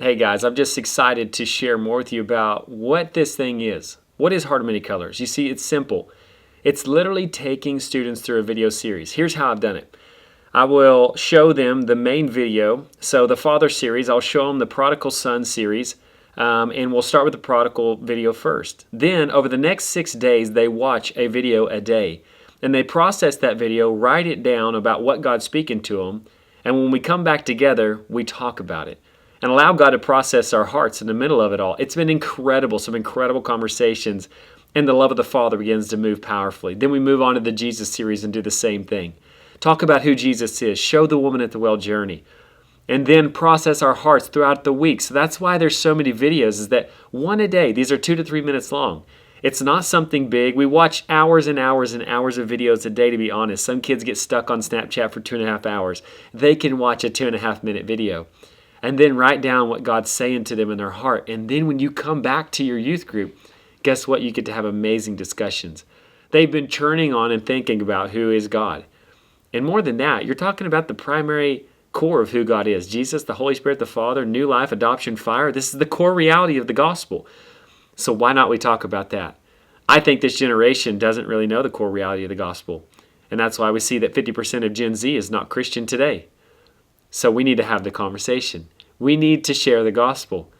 Hey guys, I'm just excited to share more with you about what this thing is. What is Heart of Many Colors? You see, it's simple. It's literally taking students through a video series. Here's how I've done it. I will show them the main video. So the Father series, I'll show them the Prodigal Son series, and we'll start with the Prodigal video first. Then over the next 6 days, they watch a video a day. And they process that video, write it down about what God's speaking to them. And when we come back together, we talk about it and allow God to process our hearts in the middle of it all. It's been incredible, some incredible conversations, and the love of the Father begins to move powerfully. Then we move on to the Jesus series and do the same thing. Talk about who Jesus is, show the woman at the well journey, and then process our hearts throughout the week. So that's why there's so many videos, is that one a day. These are 2 to 3 minutes long. It's not something big. We watch hours and hours and hours of videos a day, to be honest. Some kids get stuck on Snapchat for 2.5 hours. They can watch a 2.5-minute video and then write down what God's saying to them in their heart. And then when you come back to your youth group, guess what? You get to have amazing discussions. They've been churning on and thinking about who is God. And more than that, you're talking about the primary core of who God is. Jesus, the Holy Spirit, the Father, new life, adoption, fire. This is the core reality of the gospel. So why not we talk about that? I think this generation doesn't really know the core reality of the gospel. And that's why we see that 50% of Gen Z is not Christian today. So we need to have the conversation. We need to share the gospel.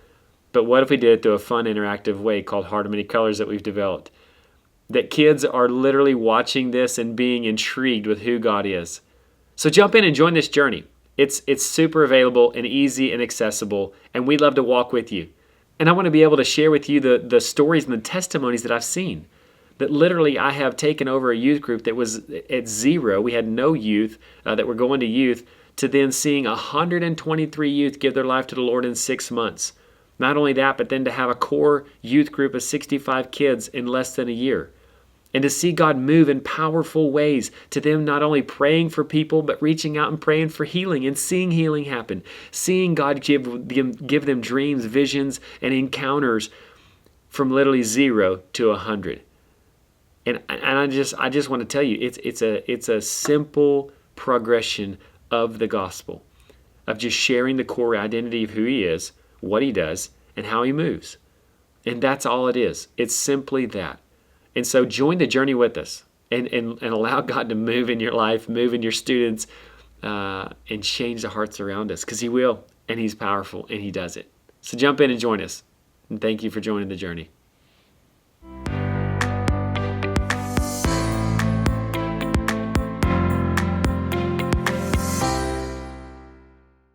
But what if we did it through a fun, interactive way called Heart of Many Colors that we've developed? That kids are literally watching this and being intrigued with who God is. So jump in and join this journey. It's super available and easy and accessible, and we'd love to walk with you. And I want to be able to share with you the stories and the testimonies that I've seen. That literally I have taken over a youth group that was at zero. We had no youth that were going to youth, to then seeing 123 youth give their life to the Lord in 6 months. Not only that, but then to have a core youth group of 65 kids in less than a year. And to see God move in powerful ways, to them not only praying for people, but reaching out and praying for healing and seeing healing happen. Seeing God give them dreams, visions, and encounters from literally 0 to 100. And I just want to tell you, it's a simple progression of the gospel, of just sharing the core identity of who He is, what He does, and how He moves. And that's all it is. It's simply that. And so join the journey with us and allow God to move in your life, move in your students, and change the hearts around us, because He will, and He's powerful, and He does it. So jump in and join us. And thank you for joining the journey.